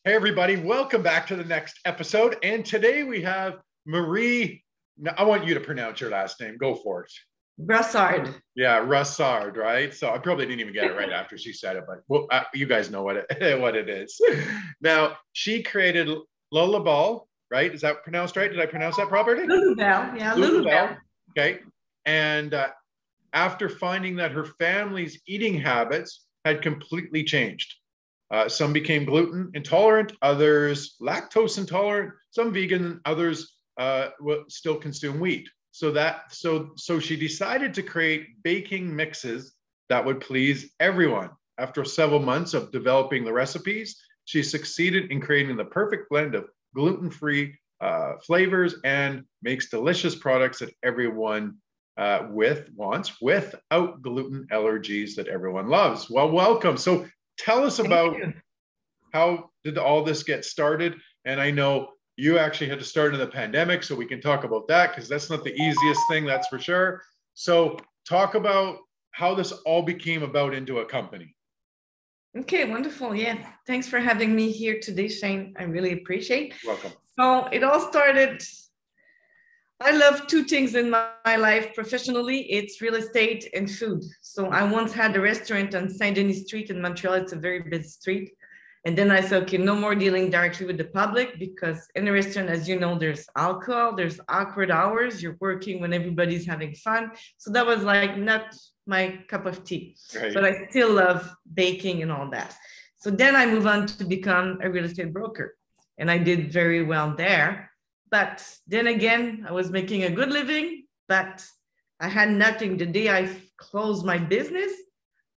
Hey, everybody, welcome back to the next episode. And today we have Marie. Now, I want you to pronounce your last name. Go for it. Brossard. Yeah, Brossard, right? So I probably didn't even get it right after she said it, but well, you guys know what it is. Now, she created Lulubelle, right? Is that pronounced right? Did I pronounce that properly? Lulubelle, yeah, Lulubelle. Lulubelle. Okay. And after finding that her family's eating habits had completely changed. Some became gluten intolerant, others lactose intolerant, some vegan, others will still consume wheat. So she decided to create baking mixes that would please everyone. After several months of developing the recipes, she succeeded in creating the perfect blend of gluten-free flavors and makes delicious products that everyone wants without gluten allergies that everyone loves. Well, welcome. So tell us about how did all this get started? And I know you actually had to start in the pandemic, so we can talk about that because that's not the easiest thing, that's for sure. So talk about how this all became about into a company. Okay, wonderful. Yeah, thanks for having me here today, Shane. I really appreciate. Welcome. So it all started. I love two things in my life professionally. It's real estate and food. So I once had a restaurant on Saint Denis Street in Montreal. It's a very busy street. And then I said, okay, no more dealing directly with the public because in a restaurant, as you know, there's alcohol, there's awkward hours. You're working when everybody's having fun. So that was like not my cup of tea, right. But I still love baking and all that. So then I moved on to become a real estate broker and I did very well there. But then again, I was making a good living, but I had nothing. The day I closed my business,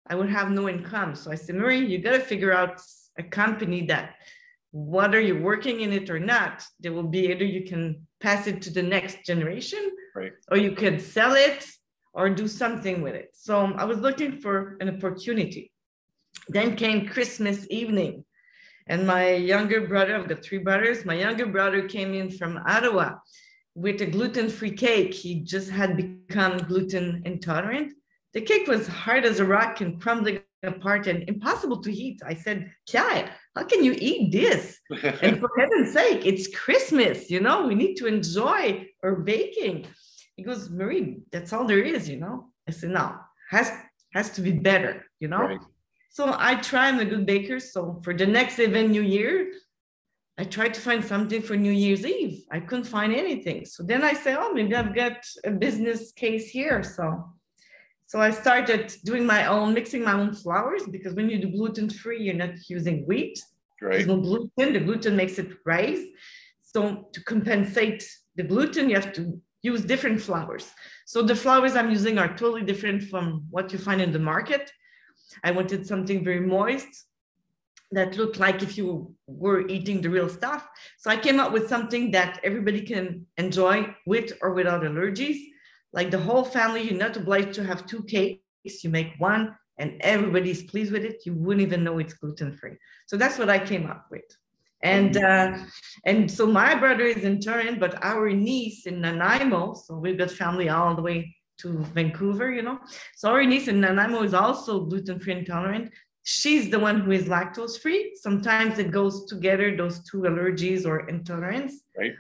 I would have no income. So I said, Marie, you got to figure out a company that whether you're working in it or not, there will be either you can pass it to the next generation, right, or you could sell it or do something with it. So I was looking for an opportunity. Then came Christmas evening. And my younger brother, I've got three brothers, my younger brother came in from Ottawa with a gluten-free cake. He just had become gluten intolerant. The cake was hard as a rock and crumbling apart and impossible to eat. I said, Kai, how can you eat this? And for heaven's sake, it's Christmas, you know, we need to enjoy our baking. He goes, Marie, that's all there is, you know? I said, no, has to be better, you know? Right. So I try, I'm a good baker. So for the next even New Year, I tried to find something for New Year's Eve. I couldn't find anything. So then I said, oh, maybe I've got a business case here. So I started doing my own, mixing my own flours because when you do gluten-free, you're not using wheat. Right. There's no gluten. The gluten makes it rise. So to compensate the gluten, you have to use different flours. So the flours I'm using are totally different from what you find in the market. I wanted something very moist that looked like if you were eating the real stuff. So I came up with something that everybody can enjoy with or without allergies. Like the whole family, you're not obliged to have two cakes. You make one and everybody's pleased with it. You wouldn't even know it's gluten-free. So that's what I came up with. And so my brother is in Turin, but our niece in Nanaimo, so we've got family all the way to Vancouver, you know. So our niece in Nanaimo is also gluten-free intolerant. She's the one who is lactose-free. Sometimes it goes together, those two allergies or intolerance. Right.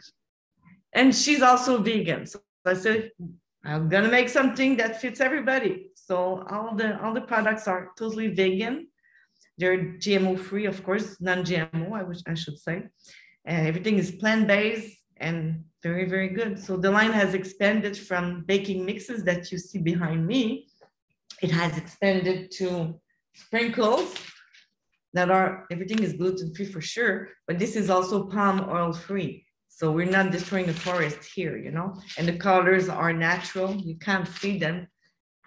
And she's also vegan. So I said, I'm gonna make something that fits everybody. So all the products are totally vegan. They're GMO-free, of course, non-GMO, I should say. And everything is plant-based and very, very good. So the line has expanded from baking mixes that you see behind me. It has expanded to sprinkles that are, everything is gluten-free for sure, but this is also palm oil-free. So we're not destroying the forest here, you know, and the colors are natural. You can't see them,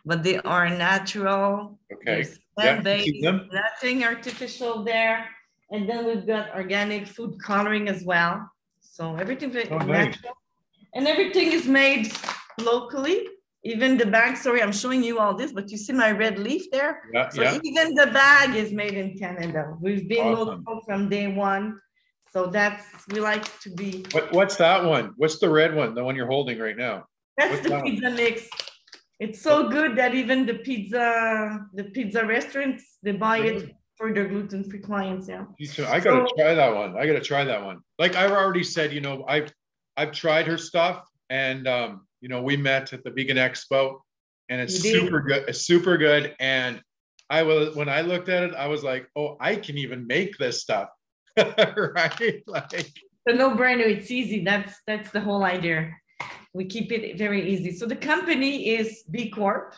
but they are natural. Okay. Plant-based, nothing artificial there. And then we've got organic food coloring as well. So everything natural. Nice. And everything is made locally. Even the bag, sorry, I'm showing you all this, but you see my red leaf there? Yeah, so even the bag is made in Canada. We've been local from day one. So we like to be. What's that one? What's the red one? The one you're holding right now? That's the pizza mix. It's so good that even the pizza restaurants, they buy it for their gluten-free clients. Yeah. Me too. I gotta try that one. I gotta try that one. Like I've already said, you know, I've tried her stuff, and you know, we met at the Vegan Expo, and it's super good. It's super good. And when I looked at it, I was like, oh, I can even make this stuff. Right? Like a no-brainer. It's easy. That's the whole idea. We keep it very easy. So the company is Bcorp,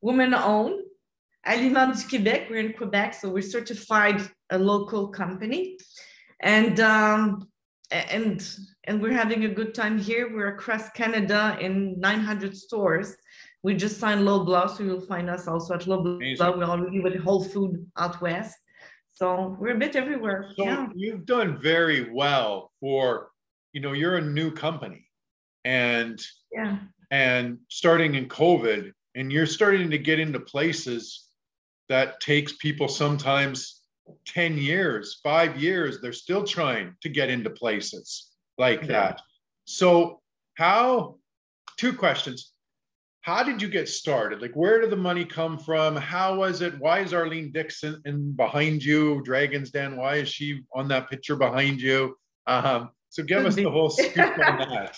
Women Owned, Aliments du Québec. We're in Quebec, so we're certified a local company, and we're having a good time here. We're across Canada in 900 stores. We just signed Lulubelle, so you'll find us also at Lulubelle. We're already with Whole Food out west. So we're a bit everywhere. So yeah. You've done very well for, you know, you're a new company, and starting in COVID, and you're starting to get into places that takes people sometimes 10 years, 5 years. They're still trying to get into places like that. So two questions. How did you get started? Like, where did the money come from? How was it? Why is Arlene Dixon behind you? Dragon's Den, why is she on that picture behind you? So give us the whole scoop on that.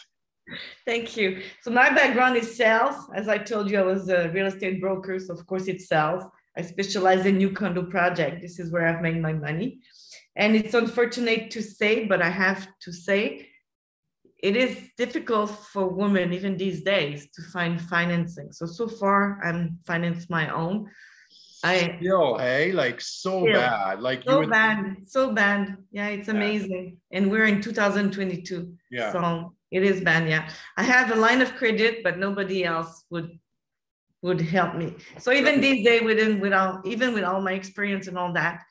Thank you. So my background is sales. As I told you, I was a real estate broker. So of course it's sales. I specialize in new condo project. This is where I've made my money. And it's unfortunate to say, but I have to say, it is difficult for women, even these days, to find financing. So far, I'm financed my own. Like so bad. Like so bad. Yeah, it's amazing. And we're in 2022. Yeah. So it is bad. Yeah. I have a line of credit, but nobody else would help me. So even these days, even with all my experience and all that.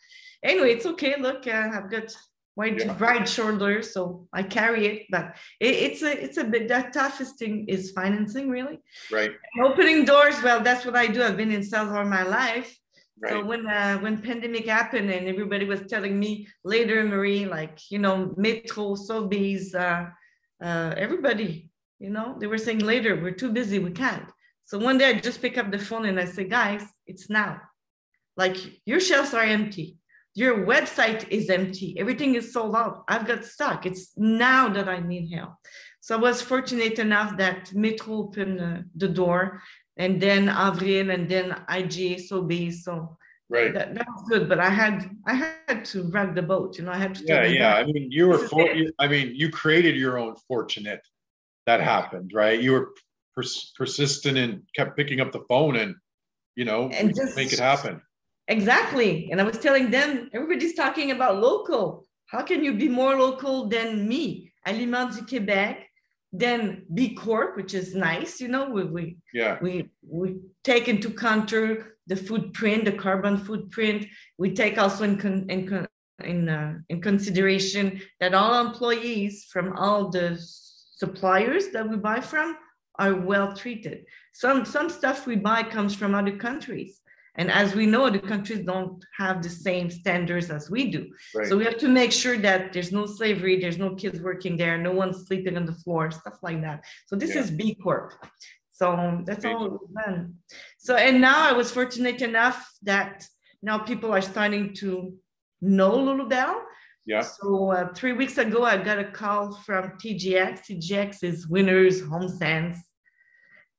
Anyway, it's okay. Look, I've got wide shoulders, so I carry it. But it's a bit, the toughest thing is financing, really. Right. And opening doors. Well, that's what I do. I've been in sales all my life. Right. So when pandemic happened and everybody was telling me later, Marie, like, you know, Metro, Sobeys, everybody, you know, they were saying later, we're too busy, we can't. So one day I just pick up the phone and I say, guys, it's now. Like, your shelves are empty. Your website is empty. Everything is sold out. I've got stock. It's now that I need help. So I was fortunate enough that Metro opened the door, and then Avril, and then IGA, Sobeys. So that was good. But I had to rock the boat. You know, I had to. I mean, you created your own fortunate. That happened, right? You were persistent and kept picking up the phone, and you know, and just make it happen. Exactly. And I was telling them, everybody's talking about local. How can you be more local than me? Aliments du Québec, then Bcorp, which is nice. You know, we take into account the footprint, the carbon footprint. We take also in consideration that all employees from all the suppliers that we buy from are well treated. Some stuff we buy comes from other countries. And as we know, the countries don't have the same standards as we do. Right. So we have to make sure that there's no slavery, there's no kids working there, no one's sleeping on the floor, stuff like that. So this is Bcorp. So that's all we've done. So, and now I was fortunate enough that now people are starting to know Lulubelle. Yeah. So 3 weeks ago, I got a call from TGX. TGX is Winners Home Sense.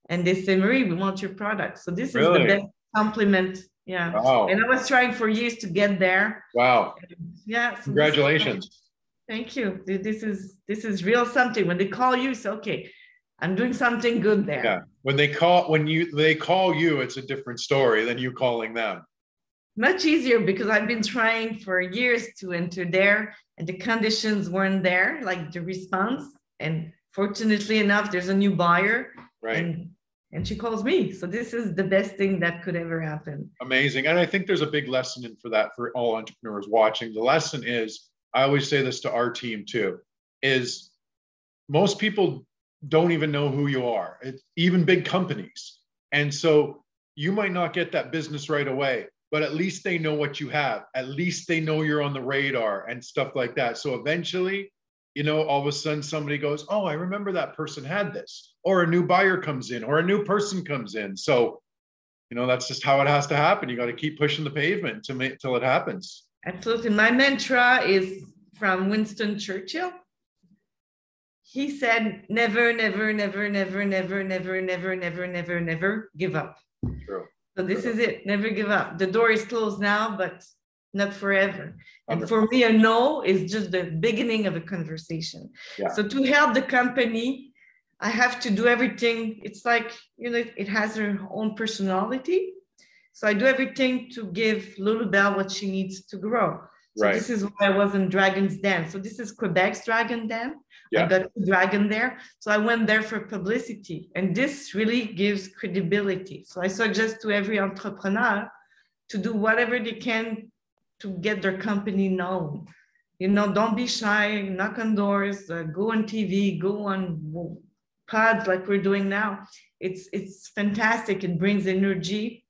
And they say, Marie, we want your product. So this is the best compliment. Yeah. Wow. And I was trying for years to get there. Wow. Yeah. So congratulations. Thank you. This is real something. When they call you, say, okay, I'm doing something good there. Yeah. When they call you, it's a different story than you calling them. Much easier, because I've been trying for years to enter there and the conditions weren't there, like the response. And fortunately enough, there's a new buyer. Right. And she calls me. So this is the best thing that could ever happen. Amazing. And I think there's a big lesson in for that for all entrepreneurs watching. The lesson is, I always say this to our team too, is most people don't even know who you are. It's even big companies. And so you might not get that business right away, but at least they know what you have. At least they know you're on the radar and stuff like that. So eventually, you know, all of a sudden somebody goes, oh, I remember that person had this, or a new buyer comes in, or a new person comes in. So that's just how it has to happen. You got to keep pushing the pavement to make till it happens. Absolutely. My mantra is from Winston Churchill. He said, never, never, never, never, never, never, never, never, never, never give up. True. So this is it. Never give up. The door is closed now, but not forever. And 100%. for me, a no is just the beginning of a conversation. Yeah. So to help the company, I have to do everything. It's like, it has her own personality. So I do everything to give Lulubelle what she needs to grow. So This is why I was in Dragon's Den. So this is Quebec's Dragon Den. Yeah. I got a dragon there. So I went there for publicity. And this really gives credibility. So I suggest to every entrepreneur to do whatever they can to get their company known. Don't be shy, knock on doors, go on TV, go on pods like we're doing now. It's fantastic. It brings energy.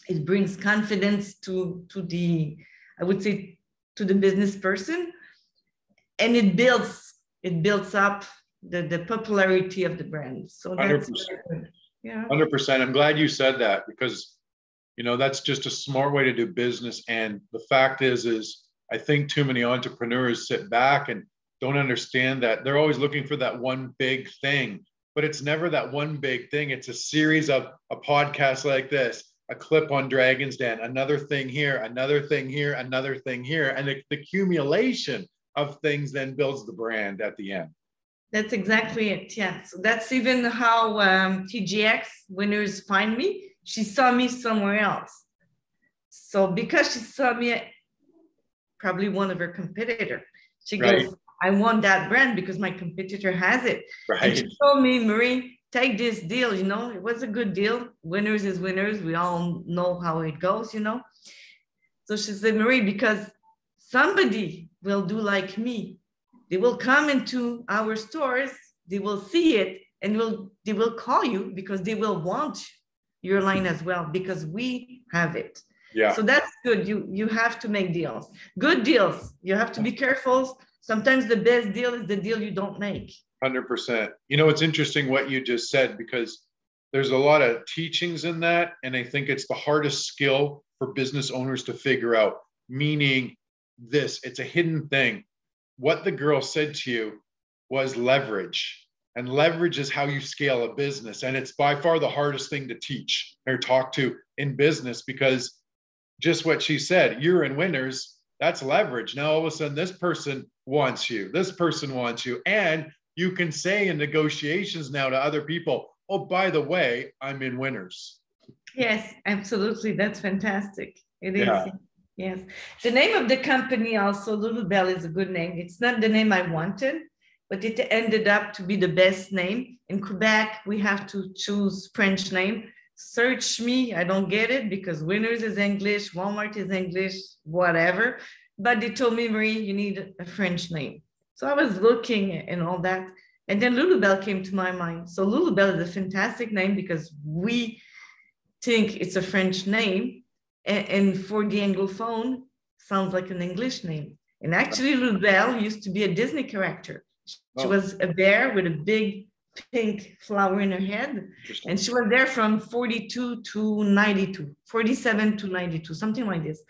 It brings confidence to the, I would say, to the business person. And it builds up the popularity of the brand. So that's 100%. Yeah. 100%. I'm glad you said that, because that's just a smart way to do business. And the fact is I think too many entrepreneurs sit back and don't understand that they're always looking for that one big thing, but it's never that one big thing. It's a series of a podcast like this, a clip on Dragon's Den, another thing here, another thing here, another thing here. And the accumulation of things then builds the brand at the end. That's exactly it. Yeah. So that's even how TGX winners find me. She saw me somewhere else. So because she saw me, probably one of her competitor, she goes, I want that brand because my competitor has it. Right. And she told me, Marie, take this deal. It was a good deal. Winners is winners. We all know how it goes, So she said, Marie, because somebody will do like me. They will come into our stores, they will see it, and they will call you because they will want your line as well, because we have it. Yeah. So that's good. You have to make deals. Good deals. You have to be careful. Sometimes the best deal is the deal you don't make. 100%. It's interesting what you just said, because there's a lot of teachings in that. And I think it's the hardest skill for business owners to figure out, meaning it's a hidden thing. What the girl said to you was leverage. And leverage is how you scale a business. And it's by far the hardest thing to teach or talk to in business, because just what she said, you're in winners, that's leverage. Now, all of a sudden, this person wants you. This person wants you. And you can say in negotiations now to other people, oh, by the way, I'm in winners. Yes, absolutely. That's fantastic. It is. Yeah. Yes. The name of the company also, Lulubelle, is a good name. It's not the name I wanted, but it ended up to be the best name. In Quebec, we have to choose French name. Search me, I don't get it, because Winners is English, Walmart is English, whatever. But they told me, Marie, you need a French name. So I was looking and all that. And then Lulubelle came to my mind. So Lulubelle is a fantastic name because we think it's a French name. And for the Anglophone, sounds like an English name. And actually, Lulubelle used to be a Disney character. She was a bear with a big pink flower in her head. And she was there from 42 to 92, 47 to 92, something like this.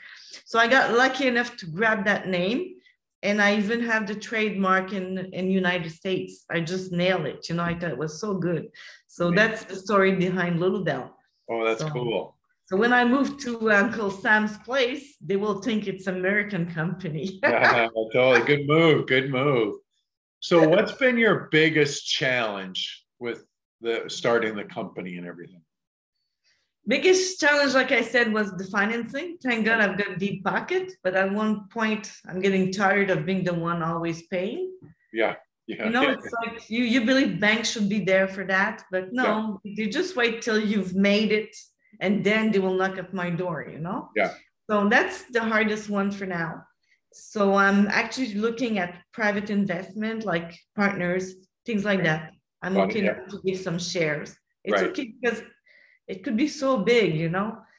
So I got lucky enough to grab that name. And I even have the trademark in United States. I just nailed it. I thought it was so good. So that's the story behind Lulubelle. Oh, that's cool. So when I move to Uncle Sam's place, they will think it's an American company. Totally. Good move. Good move. So what's been your biggest challenge with starting the company and everything? Biggest challenge, like I said, was the financing. Thank God I've got a deep pocket, but at one point I'm getting tired of being the one always paying. Yeah. It's like you believe banks should be there for that, but no, you just wait till you've made it and then they will knock at my door, Yeah. So that's the hardest one for now. So I'm actually looking at private investment, like partners, things like that. I'm looking to give some shares. It's okay because it could be so big,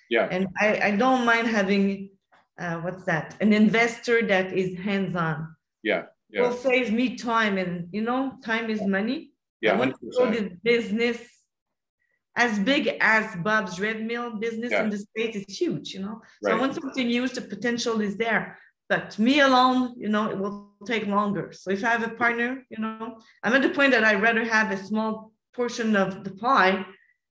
Yeah. And I don't mind having, an investor that is hands-on. Yeah. It will save me time, and time is money. Yeah, I want to grow this business as big as Bob's Red Mill business Yeah. in the States. It's huge, you know. So Right. I want something huge, the potential is there. But me alone, you know, it will take longer. So if I have a partner, you know, I'm at the point that I'd rather have a small portion of the pie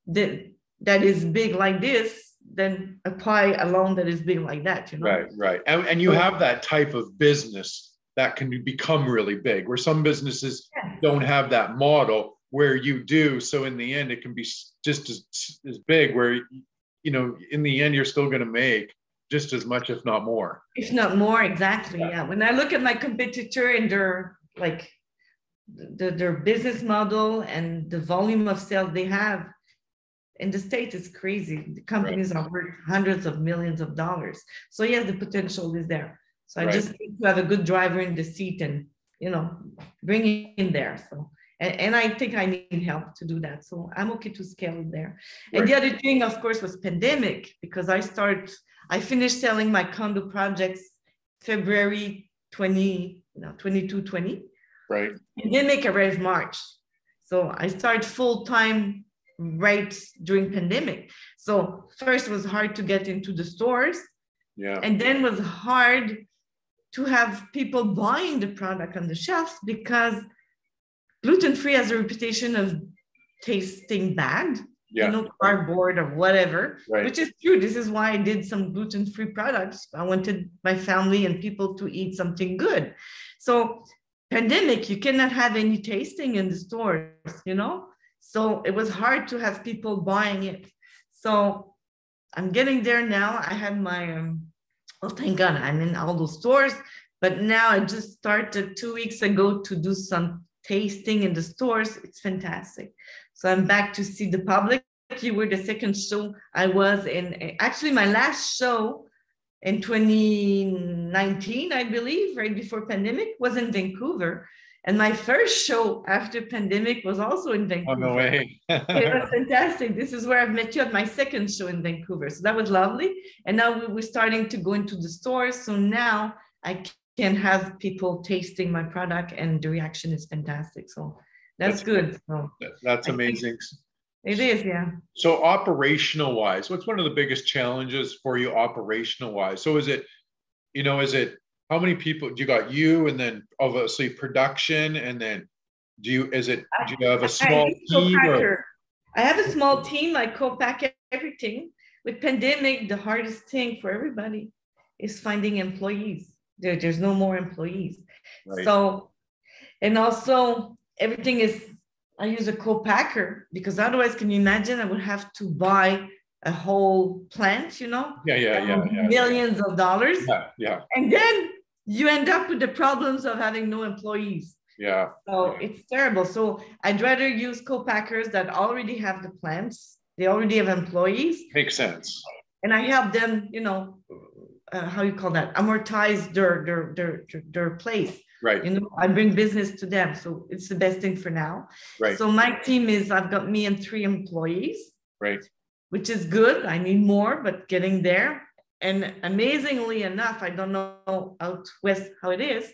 that is big like this than a pie alone that is big like that, you know. Right, right. And you have that type of business that can become really big, where some businesses don't have that model where you do. So in the end, it can be just as big where, you know, in the end, you're still going to make just as much, if not more. If not more, exactly. Yeah. When I look at my competitor and their like their business model and the volume of sales they have in the States, it's crazy. The companies are worth hundreds of millions of dollars. So yes, the potential is there. So I just need to have a good driver in the seat and, you know, bring it in there. So and I think I need help to do that. So I'm okay to scale it there. And the other thing, of course, was pandemic, because I finished selling my condo projects February 22-20. Right. Pandemic arrived March. So I started full-time right during pandemic. So first it was hard to get into the stores. Yeah. And then it was hard to have people buying the product on the shelves because gluten-free has a reputation of tasting bad. You know, cardboard or whatever, which is true. This is why I did some gluten-free products. I wanted my family and people to eat something good. So pandemic, you cannot have any tasting in the stores, you know? So it was hard to have people buying it. So I'm getting there now. I have my, well, thank God I'm in all those stores, but now I just started 2 weeks ago to do some tasting in the stores. It's fantastic. So I'm back to see the public. You were the second show I was in. Actually, my last show in 2019, I believe, right before pandemic, was in Vancouver. And my first show after pandemic was also in Vancouver. Oh, no way. It was fantastic. This is where I've met you at my second show in Vancouver. So that was lovely. And now we're starting to go into the stores. So now I can have people tasting my product and the reaction is fantastic. So that's good. So that's amazing. It is, yeah. So operational wise, what's one of the biggest challenges for you operational wise? So is it, you know, how many people you got, you and then obviously production, and then do you have a small team? I have a small team. I co-pack everything. With pandemic, the hardest thing for everybody is finding employees. There's no more employees. Right. So, and also everything is, I use a co-packer because otherwise, can you imagine I would have to buy a whole plant, you know? Millions of dollars. Yeah. And then you end up with the problems of having no employees. Yeah. So it's terrible. So I'd rather use co-packers that already have the plants. They already have employees. Makes sense. And I help them, you know, how you call that? Amortize their place. Right. You know, I bring business to them. So it's the best thing for now. Right. So my team is, I've got me and 3 employees. Right. Which is good. I need more, but getting there. And amazingly enough, I don't know out west how it is.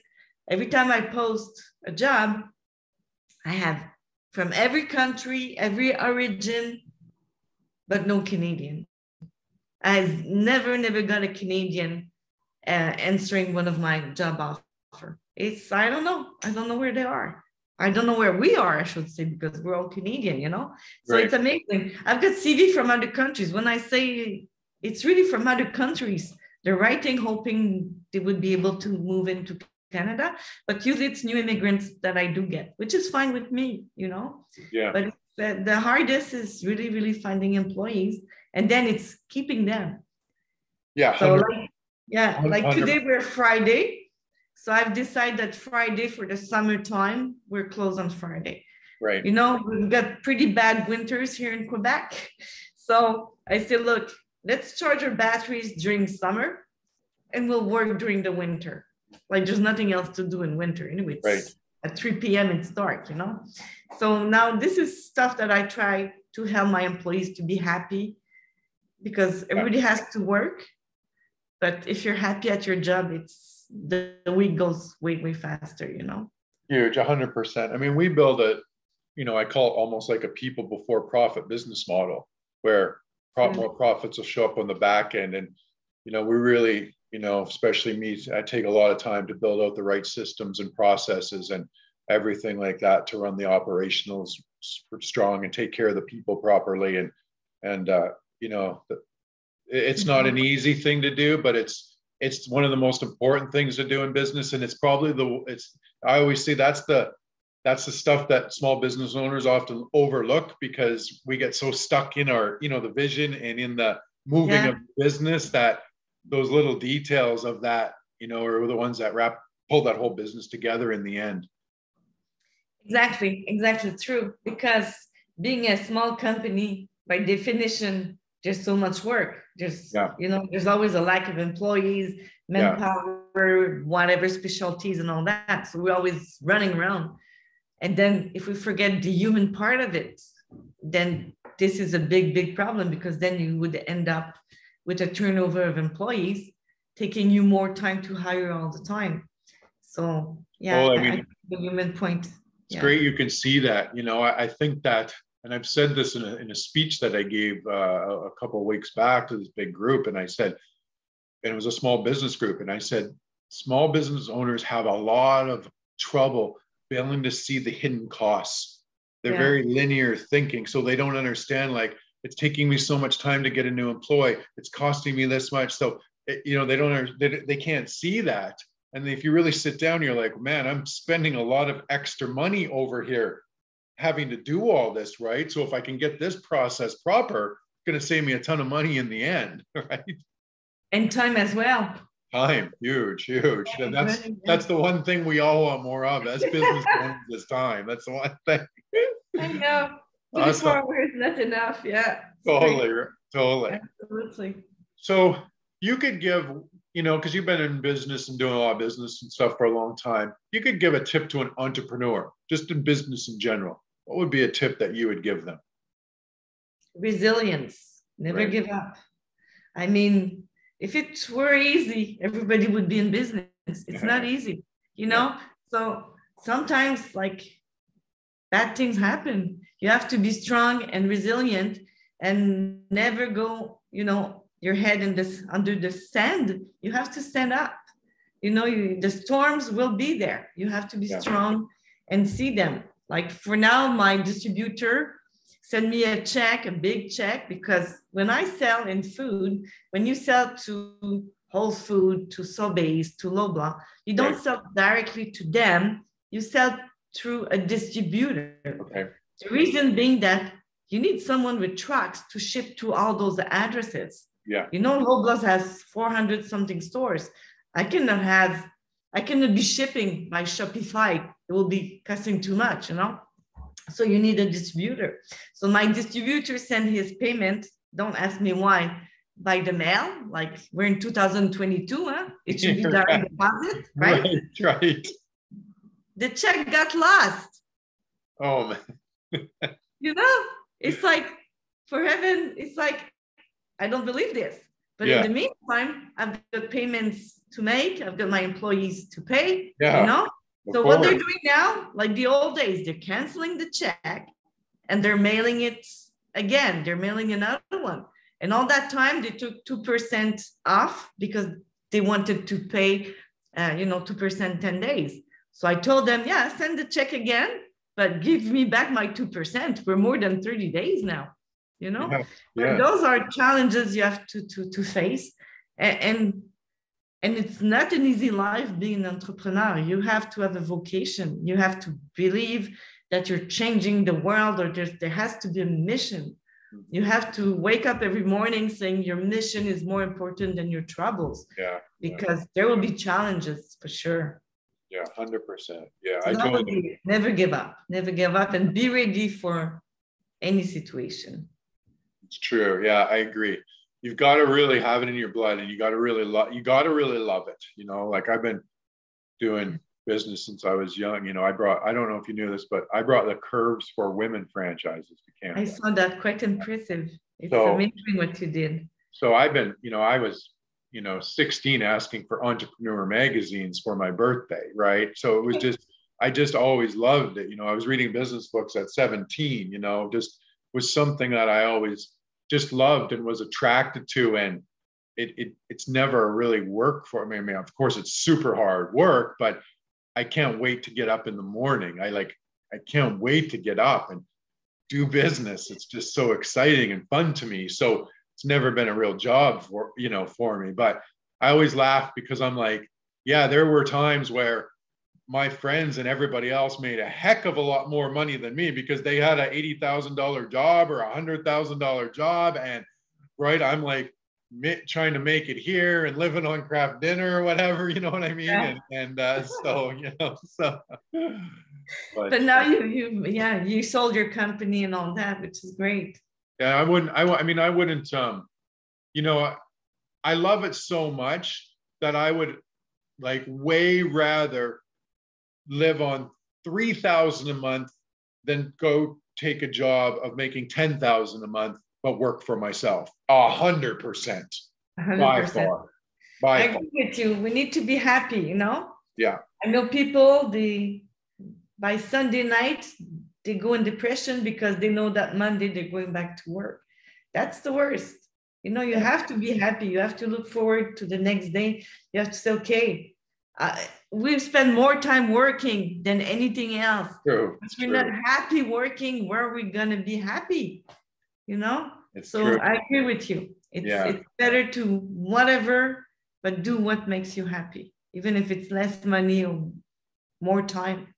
Every time I post a job, I have from every country, every origin, but no Canadian. I've never got a Canadian answering one of my job offer. I don't know where they are. I don't know where we are, I should say, because we're all Canadian, you know? So It's amazing. I've got CV from other countries. When I say it's really from other countries, they're writing, hoping they would be able to move into Canada, but usually it's new immigrants that I do get, which is fine with me, you know? Yeah. But the hardest is really, really finding employees, and then it's keeping them. Yeah. So like today we're Friday. So I've decided that Friday for the summertime, we're closed on Friday. Right. You know, we've got pretty bad winters here in Quebec. So I said, look, let's charge our batteries during summer and we'll work during the winter. Like there's nothing else to do in winter. Anyway, at 3 p.m. it's dark, you know? So now this is stuff that I try to help my employees to be happy because everybody has to work. But if you're happy at your job, the week goes way faster, you know? Huge, 100%. I mean, we build I call it almost like a people before profit business model, where more profits will show up on the back end. And, we really, especially me, I take a lot of time to build out the right systems and processes and everything like that to run the operationals strong and take care of the people properly. And it's not an easy thing to do, but it's one of the most important things to do in business. And it's probably I always say that's the stuff that small business owners often overlook, because we get so stuck in our, the vision and in the moving of business, that those little details of that, are the ones that pull that whole business together in the end. Exactly true. Because being a small company, by definition, there's so much work. There's always a lack of employees, manpower, whatever specialties and all that. So we're always running around. And then if we forget the human part of it, then this is a big, big problem, because then you would end up with a turnover of employees, taking you more time to hire all the time. So the human point. It's great you can see that. I think that, and I've said this in a speech that I gave a couple of weeks back to this big group, and I said, and it was a small business group, and I said, small business owners have a lot of trouble failing to see the hidden costs. They're very linear thinking, so they don't understand, like, it's taking me so much time to get a new employee, it's costing me this much. So they can't see that. And if you really sit down, you're like, man, I'm spending a lot of extra money over here having to do all this, right? So if I can get this process proper, it's going to save me a ton of money in the end, right? And time as well. Time, huge. And that's the one thing we all want more of as business owners is time. That's the one thing. I know. 24 hours, not enough. Yeah. Totally. Absolutely. So you could give, because you've been in business and doing a lot of business and stuff for a long time, you could give a tip to an entrepreneur, just in business in general. What would be a tip that you would give them? Resilience. Never give up. I mean, if it were easy, everybody would be in business. It's not easy, So sometimes, bad things happen. You have to be strong and resilient and never go, your head under the sand. You have to stand up. The storms will be there. You have to be strong and see them. Like for now, my distributor sent me a big check, because when I sell in food, when you sell to Whole Food, to Sobeys, to Loblaw, you don't sell directly to them. You sell through a distributor. Okay. The reason being that you need someone with trucks to ship to all those addresses. Yeah. Loblaw has 400 something stores. I cannot be shipping by Shopify. It will be costing too much, So you need a distributor. So my distributor sent his payment, don't ask me why, by the mail. Like, we're in 2022, it should be direct deposit, right? Right. The check got lost. Oh, man. It's like, for heaven, it's like, I don't believe this. But in the meantime, I've got payments to make. I've got my employees to pay, So what they're doing now, like the old days, they're canceling the check and they're mailing it again. They're mailing another one. And all that time, they took 2% off because they wanted to pay, 2% 10 days. So I told them, send the check again, but give me back my 2%. We're more than 30 days now, Those are challenges you have to face. And it's not an easy life being an entrepreneur. You have to have a vocation. You have to believe that you're changing the world, or there has to be a mission. You have to wake up every morning saying your mission is more important than your troubles. Because there will be challenges for sure. 100%. Yeah, Never give up. Never give up, and be ready for any situation. It's true. Yeah, I agree. You've got to really have it in your blood, and you got to really love it. Like I've been doing business since I was young. I don't know if you knew this, but I brought the Curves for Women franchises to Canada. I saw that, quite impressive. It's amazing what you did. So I've been, I was, 16 asking for Entrepreneur magazines for my birthday, right? So it was just, I just always loved it. You know, I was reading business books at 17, you know, just was something that I always just loved and was attracted to. And it's never really worked for me. I mean, of course, it's super hard work, but I can't wait to get up in the morning. I can't wait to get up and do business. It's just so exciting and fun to me. So it's never been a real job for, you know, for me. But I always laugh because I'm like, yeah, there were times where my friends and everybody else made a heck of a lot more money than me because they had an $80,000 job or $100,000 job. And right, I'm like trying to make it here and living on craft dinner or whatever, you know what I mean? Yeah. And so, you know, so. But now you sold your company and all that, which is great. Yeah, I mean, I wouldn't, you know, I love it so much that I would like way rather live on 3,000 a month than go take a job of making 10,000 a month, but work for myself. 100%. 100%. By I far. agree with you. We need to be happy, you know? Yeah. I know people, by Sunday night, they go in depression because they know that Monday they're going back to work. That's the worst. You know, you have to be happy. You have to look forward to the next day. You have to say, okay, we've spent more time working than anything else. True. If we're not happy working, where are we going to be happy? You know? So true. I agree with you. It's better to whatever, but do what makes you happy, even if it's less money or more time.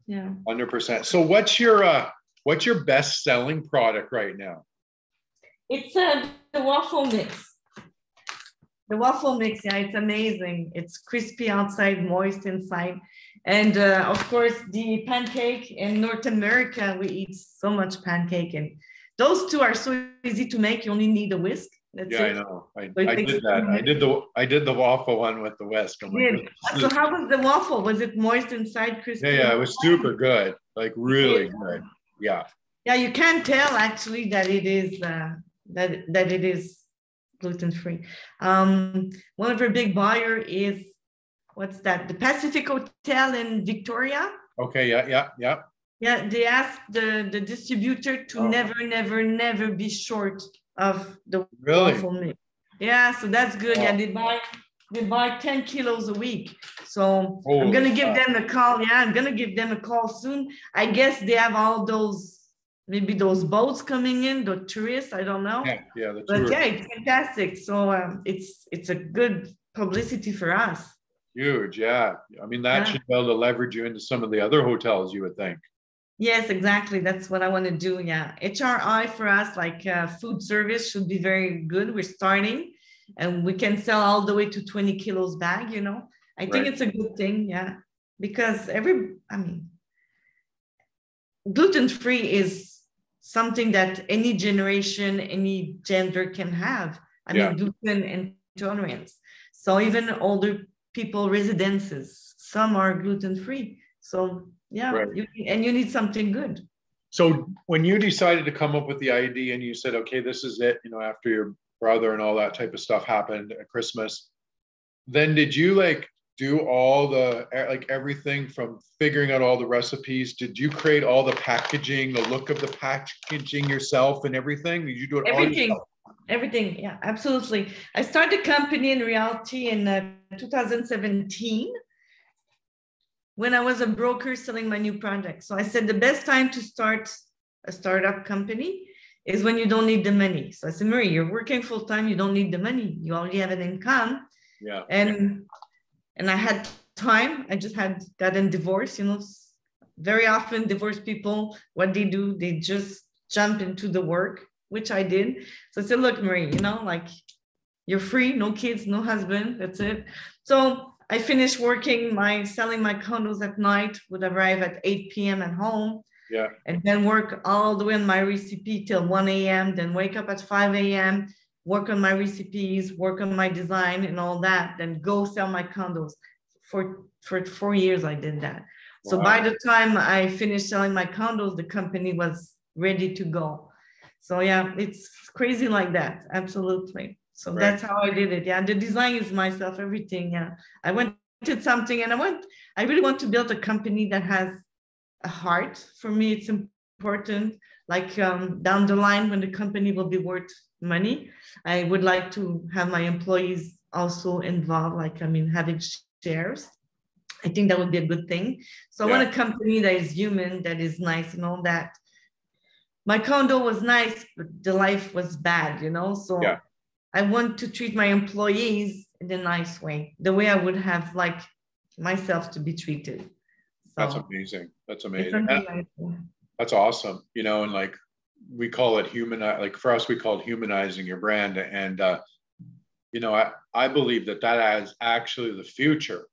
Yeah. 100%. So what's your best selling product right now? It's the waffle mix. The waffle mix, yeah, it's amazing. It's crispy outside, moist inside. And of course, the pancake in North America, we eat so much pancake. And those two are so easy to make. You only need a whisk. That's it. I know. I did that. I did the waffle one with the whisk. Oh my goodness. So how was the waffle? Was it moist inside, crispy? Yeah, it was super good. Like really good. Yeah. Yeah, you can tell actually that it is that it is gluten-free. One of our big buyer is, what's that? The Pacific Hotel in Victoria. Okay, yeah. Yeah, they asked the distributor to never be short of the waffle mix. Yeah, so that's good. Yeah, they buy 10 kilos a week. So I'm gonna give them a call. Yeah, I'm gonna give them a call soon. I guess they have all those, maybe those boats coming in, the tourists, I don't know. Yeah, but yeah, it's fantastic. So it's a good publicity for us. Huge, yeah. I mean, that should be able to leverage you into some of the other hotels, you would think. Yes, exactly. That's what I want to do. Yeah. HRI for us, like food service, should be very good. We're starting and we can sell all the way to 20 kilos bag, you know. I think it's a good thing. Yeah. Because gluten-free is something that any generation, any gender can have. I mean, gluten intolerance. So even older people, residences, some are gluten-free. So yeah, you need something good. So when you decided to come up with the idea and you said, okay, this is it, you know, after your brother and all that type of stuff happened at Christmas, then did you like do all the, like everything from figuring out all the recipes? Did you create all the packaging, the look of the packaging yourself and everything? Did you do it all yourself? Everything. Yeah, absolutely. I started the company in reality in 2017. When I was a broker selling my new project. So I said the best time to start a startup company is when you don't need the money. So I said, Marie, you're working full time, you don't need the money. You already have an income. Yeah. And I had time. I just had gotten divorced. You know, very often divorced people, what they do, they just jump into the work, which I did. So I said, look, Marie, you know, like you're free, no kids, no husband, that's it. So I finished working selling my condos at night, would arrive at 8 p.m. at home. Yeah. And then work all the way on my recipe till 1 a.m. Then wake up at 5 a.m., work on my recipes, work on my design and all that, then go sell my condos. For 4 years, I did that. Wow. So by the time I finished selling my condos, the company was ready to go. So yeah, it's crazy like that. Absolutely. So that's how I did it. Yeah, the design is myself, everything. Yeah, I went something, and I really want to build a company that has a heart. For me, it's important. Like down the line, when the company will be worth money, I would like to have my employees also involved, like, I mean, having shares. I think that would be a good thing. So I want a company that is human, that is nice and all that. My condo was nice, but the life was bad, you know? So I want to treat my employees in a nice way, the way I would have like myself to be treated. So that's amazing. That's amazing. Nice. That's awesome. You know, and like we call it like for us, we call it humanizing your brand. And, you know, I believe that is actually the future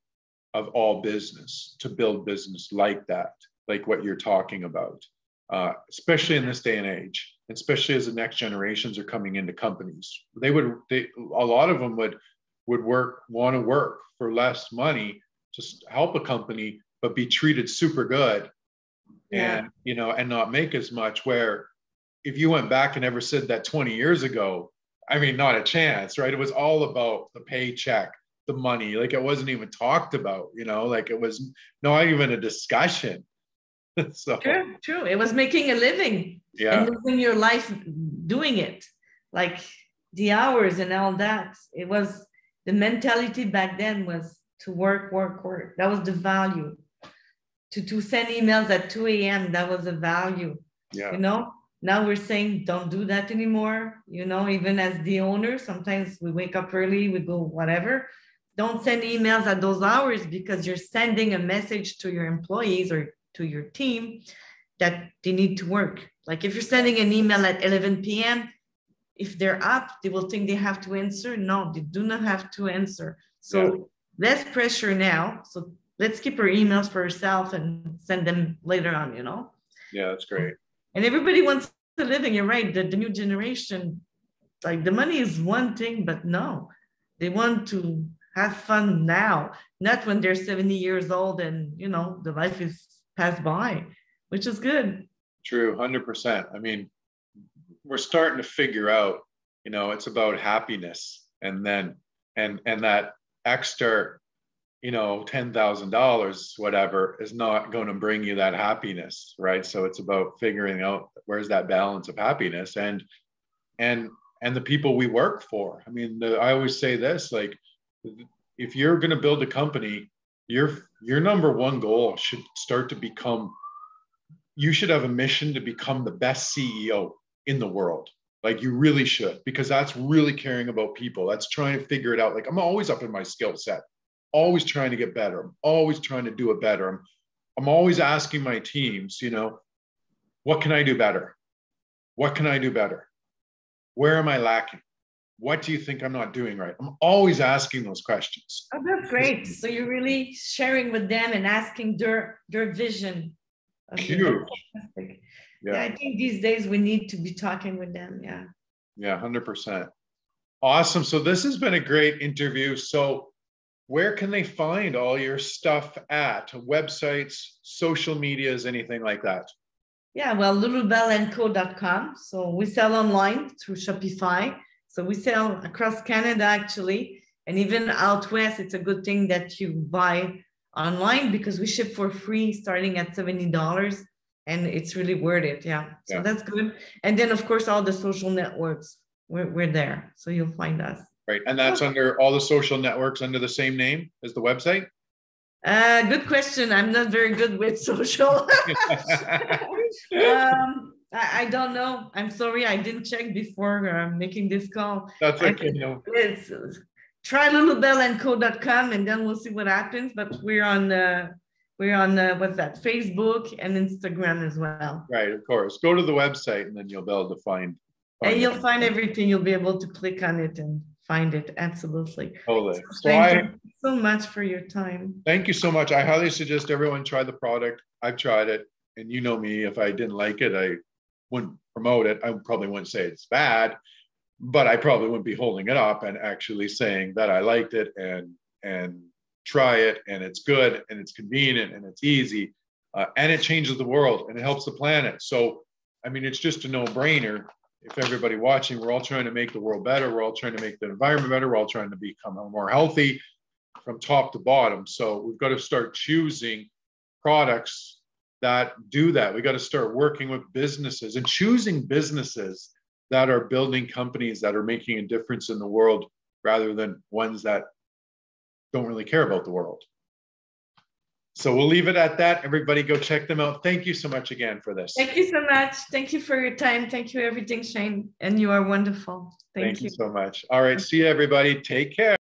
of all business, to build business like that, like what you're talking about, especially in this day and age, especially as the next generations are coming into companies. A lot of them would want to work for less money to help a company, but be treated super good and, you know, and not make as much. Where if you went back and ever said that 20 years ago, I mean, not a chance, right? It was all about the paycheck, the money. Like it wasn't even talked about, you know, like it was not even a discussion. So true. It was making a living and living your life doing it, like the hours and all that. It was the mentality back then was to work. That was the value. To send emails at 2 a.m. that was a value. You know, now we're saying don't do that anymore. You know, even as the owner, sometimes we wake up early, we go whatever. Don't send emails at those hours, because you're sending a message to your employees or to your team that they need to work. Like if you're sending an email at 11 p.m., if they're up, they will think they have to answer. No, they do not have to answer. So less pressure now. So let's keep our emails for ourselves and send them later on, you know? Yeah, that's great. And everybody wants a living. You're right. The new generation, like the money is one thing, but no, they want to have fun now, not when they're 70 years old and, you know, the life is passed by, which is good. True, 100%. I mean, we're starting to figure out, you know, it's about happiness, and then, and that extra, you know, $10,000, whatever, is not going to bring you that happiness, right? So it's about figuring out where's that balance of happiness and the people we work for. I mean, I always say this, like, if you're going to build a company, your number one goal should start to become, you should have a mission to become the best CEO in the world. Like you really should, because that's really caring about people. That's trying to figure it out. Like I'm always up in my skill set, always trying to get better. I'm always trying to do it better. I'm always asking my teams, you know, what can I do better? What can I do better? Where am I lacking? What do you think I'm not doing right? I'm always asking those questions. Oh, that's great. So you're really sharing with them and asking their vision. Huge. Yeah, I think these days we need to be talking with them. Yeah. Yeah, 100%. Awesome. So this has been a great interview. So where can they find all your stuff at? Websites, social medias, anything like that? Yeah, well, lulubelleco.com. So we sell online through Shopify. So we sell across Canada, actually. And even out west, it's a good thing that you buy online, because we ship for free starting at $70. And it's really worth it. Yeah. So that's good. And then, of course, all the social networks, we're there. So you'll find us. Right. And that's under all the social networks under the same name as the website? Good question. I'm not very good with social. I don't know. I'm sorry. I didn't check before making this call. That's okay. No. Try lulubelleco.com and then we'll see what happens. But we're on what's that? Facebook and Instagram as well. Right. Of course. Go to the website and then you'll be able to find and you'll find everything. You'll be able to click on it and find it. Absolutely. Totally. Thank you so much for your time. Thank you so much. I highly suggest everyone try the product. I've tried it, and you know me, if I didn't like it, I wouldn't promote it. I probably wouldn't say it's bad, but I probably wouldn't be holding it up and actually saying that I liked it and try it, and it's good and it's convenient and it's easy and it changes the world and it helps the planet. So, I mean, it's just a no-brainer. If everybody watching, we're all trying to make the world better. We're all trying to make the environment better. We're all trying to become more healthy. from top to bottom. So we've got to start choosing products that do that. We got to start working with businesses and choosing businesses that are building companies that are making a difference in the world rather than ones that don't really care about the world. So we'll leave it at that. Everybody go check them out. Thank you so much again for this. Thank you so much. Thank you for your time. Thank you everything, Shane. And you are wonderful. Thank you So much. All right. See you, everybody. Take care.